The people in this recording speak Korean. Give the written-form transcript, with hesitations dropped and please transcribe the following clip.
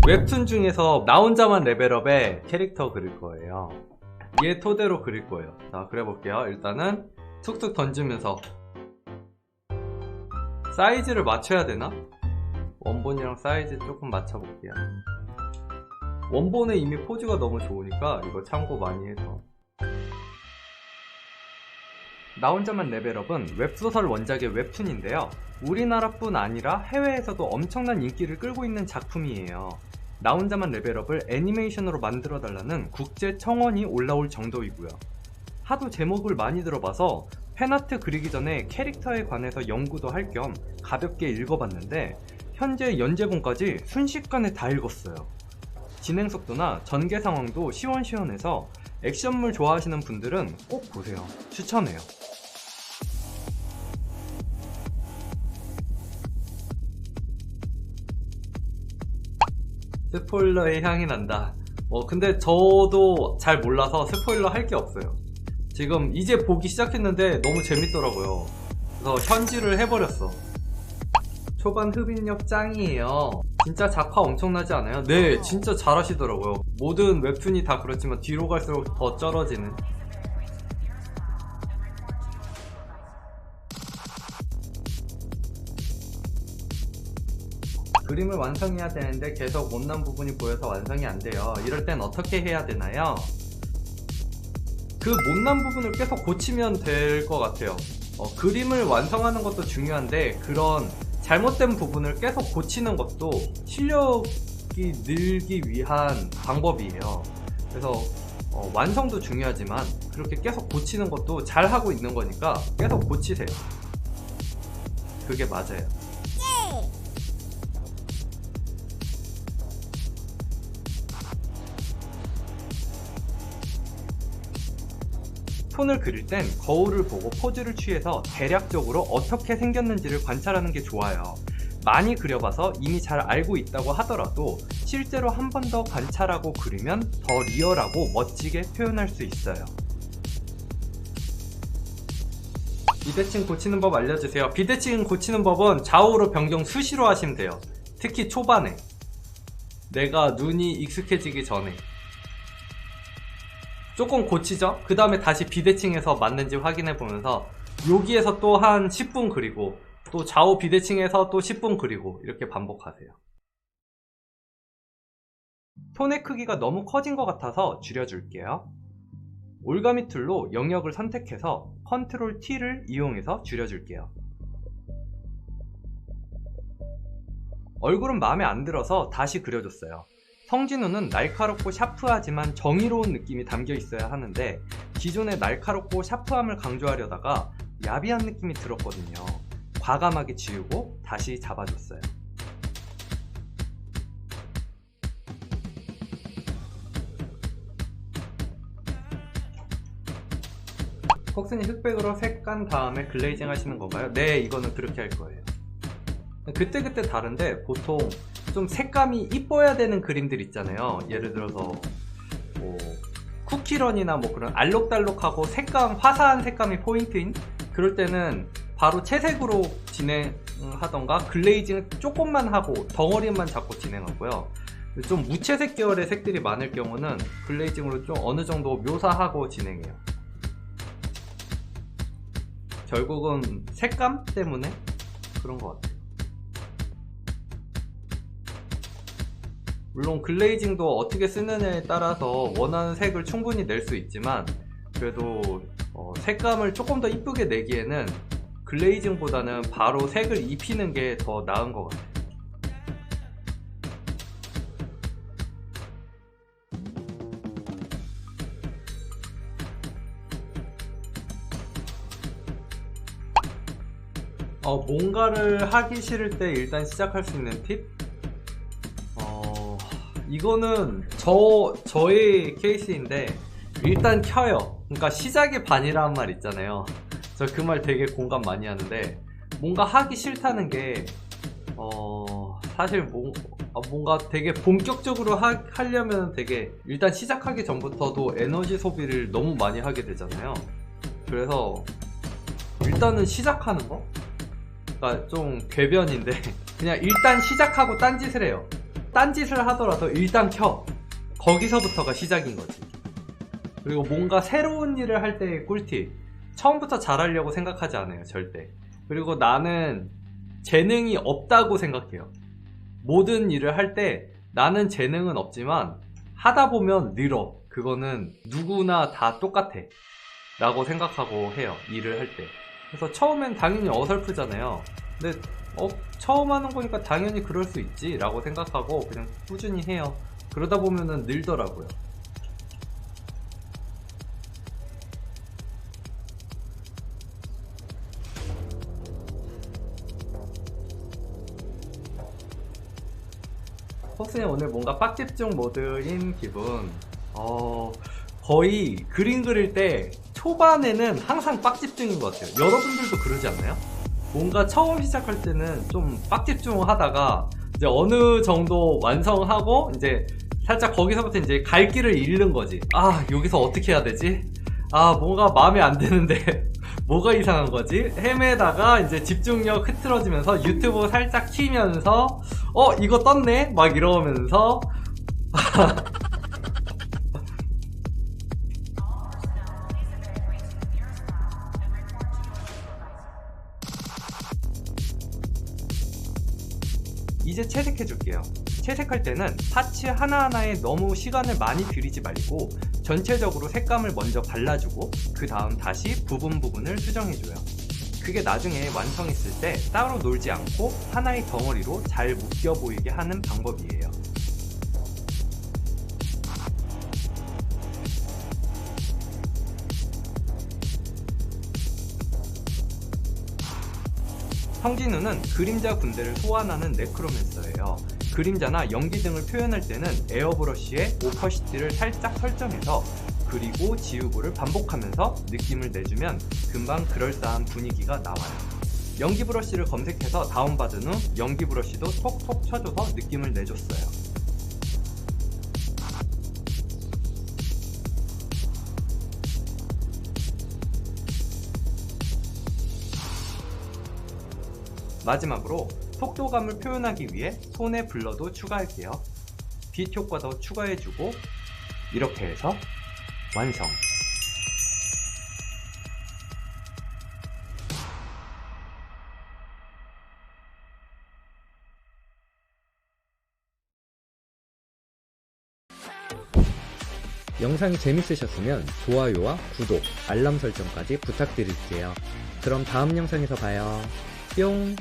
웹툰 중에서 나 혼자만 레벨업의 캐릭터 그릴 거예요. 얘 토대로 그릴 거예요. 자, 그려볼게요. 일단은 툭툭 던지면서 사이즈를 맞춰야 되나? 원본이랑 사이즈 조금 맞춰볼게요. 원본에 이미 포즈가 너무 좋으니까 이거 참고 많이 해서. 나 혼자만 레벨업은 웹소설 원작의 웹툰인데요. 우리나라뿐 아니라 해외에서도 엄청난 인기를 끌고 있는 작품이에요. 나 혼자만 레벨업을 애니메이션으로 만들어달라는 국제 청원이 올라올 정도이고요. 하도 제목을 많이 들어봐서 팬아트 그리기 전에 캐릭터에 관해서 연구도 할 겸 가볍게 읽어봤는데 현재 연재본까지 순식간에 다 읽었어요. 진행 속도나 전개 상황도 시원시원해서 액션물 좋아하시는 분들은 꼭 보세요. 추천해요. 스포일러의 향이 난다. 근데 저도 잘 몰라서 스포일러 할 게 없어요. 지금 이제 보기 시작했는데 너무 재밌더라고요. 그래서 현질을 해버렸어. 초반 흡입력 짱이에요. 진짜 작화 엄청나지 않아요? 네, 진짜 잘하시더라고요. 모든 웹툰이 다 그렇지만 뒤로 갈수록 더 쩔어지는. 그림을 완성해야 되는데 계속 못난 부분이 보여서 완성이 안 돼요. 이럴 땐 어떻게 해야 되나요? 그 못난 부분을 계속 고치면 될 것 같아요. 그림을 완성하는 것도 중요한데 그런 잘못된 부분을 계속 고치는 것도 실력이 늘기 위한 방법이에요. 그래서 완성도 중요하지만 그렇게 계속 고치는 것도 잘하고 있는 거니까 계속 고치세요. 그게 맞아요. 톤을 그릴 땐 거울을 보고 포즈를 취해서 대략적으로 어떻게 생겼는지를 관찰하는 게 좋아요. 많이 그려봐서 이미 잘 알고 있다고 하더라도 실제로 한 번 더 관찰하고 그리면 더 리얼하고 멋지게 표현할 수 있어요. 비대칭 고치는 법 알려주세요. 비대칭 고치는 법은 좌우로 변경 수시로 하시면 돼요. 특히 초반에 내가 눈이 익숙해지기 전에 조금 고치죠? 그 다음에 다시 비대칭해서 맞는지 확인해 보면서 여기에서 또 한 10분 그리고 또 좌우 비대칭해서 또 10분 그리고 이렇게 반복하세요. 톤의 크기가 너무 커진 것 같아서 줄여줄게요. 올가미 툴로 영역을 선택해서 컨트롤 T를 이용해서 줄여줄게요. 얼굴은 마음에 안 들어서 다시 그려줬어요. 성진우는 날카롭고 샤프하지만 정의로운 느낌이 담겨 있어야 하는데 기존의 날카롭고 샤프함을 강조하려다가 야비한 느낌이 들었거든요. 과감하게 지우고 다시 잡아줬어요. 콕슨이 흑백으로 색 깐 다음에 글레이징 하시는 건가요? 네, 이거는 그렇게 할 거예요. 그때그때 다른데 보통 좀 색감이 이뻐야 되는 그림들 있잖아요. 예를 들어서 뭐 쿠키런이나 뭐 그런 알록달록하고 색감, 화사한 색감이 포인트인 그럴 때는 바로 채색으로 진행하던가 글레이징을 조금만 하고 덩어리만 잡고 진행하고요. 좀 무채색 계열의 색들이 많을 경우는 글레이징으로 좀 어느 정도 묘사하고 진행해요. 결국은 색감 때문에 그런 것 같아요. 물론 글레이징도 어떻게 쓰느냐에 따라서 원하는 색을 충분히 낼 수 있지만 그래도 색감을 조금 더 이쁘게 내기에는 글레이징보다는 바로 색을 입히는 게 더 나은 것 같아요. 뭔가를 하기 싫을 때 일단 시작할 수 있는 팁? 이거는 저의 케이스인데 일단 켜요. 그러니까 시작이 반이라는 말 있잖아요. 저 그 말 되게 공감 많이 하는데 뭔가 하기 싫다는 게 사실 뭔가 되게 본격적으로 하려면 되게 일단 시작하기 전부터도 에너지 소비를 너무 많이 하게 되잖아요. 그래서 일단은 시작하는 거? 그러니까 좀 궤변인데 그냥 일단 시작하고 딴짓을 해요. 딴짓을 하더라도 일단 켜. 거기서부터가 시작인 거지. 그리고 뭔가 새로운 일을 할 때의 꿀팁. 처음부터 잘하려고 생각하지 않아요, 절대. 그리고 나는 재능이 없다고 생각해요. 모든 일을 할 때 나는 재능은 없지만 하다 보면 늘어. 그거는 누구나 다 똑같아 라고 생각하고 해요, 일을 할 때. 그래서 처음엔 당연히 어설프잖아요. 근데 처음 하는 거니까 당연히 그럴 수 있지 라고 생각하고 그냥 꾸준히 해요. 그러다 보면은 늘더라고요. 혹시 오늘 뭔가 빡집중 모드인 기분. 거의 그림 그릴 때 초반에는 항상 빡집중인 것 같아요. 여러분들도 그러지 않나요? 뭔가 처음 시작할 때는 좀 빡집중 하다가 이제 어느 정도 완성하고 이제 살짝 거기서부터 이제 갈 길을 잃는 거지. 아, 여기서 어떻게 해야 되지? 아, 뭔가 마음에 안 드는데 뭐가 이상한 거지? 헤매다가 이제 집중력 흐트러지면서 유튜브 살짝 키면서 이거 떴네? 막 이러면서 이제 채색해 줄게요. 채색할 때는 파츠 하나하나에 너무 시간을 많이 들이지 말고 전체적으로 색감을 먼저 발라주고 그 다음 다시 부분을 수정해줘요. 그게 나중에 완성했을 때 따로 놀지 않고 하나의 덩어리로 잘 묶여 보이게 하는 방법이에요. 성진우는 그림자 군대를 소환하는 네크로맨서예요. 그림자나 연기 등을 표현할 때는 에어브러쉬에 오퍼시티를 살짝 설정해서 그리고 지우고를 반복하면서 느낌을 내주면 금방 그럴싸한 분위기가 나와요. 연기 브러쉬를 검색해서 다운받은 후 연기 브러쉬도 톡톡 쳐줘서 느낌을 내줬어요. 마지막으로 속도감을 표현하기 위해 손의 블러도 추가할게요. 빛 효과도 추가해주고 이렇게 해서 완성! 영상이 재밌으셨으면 좋아요와 구독, 알람 설정까지 부탁드릴게요. 그럼 다음 영상에서 봐요. 뿅!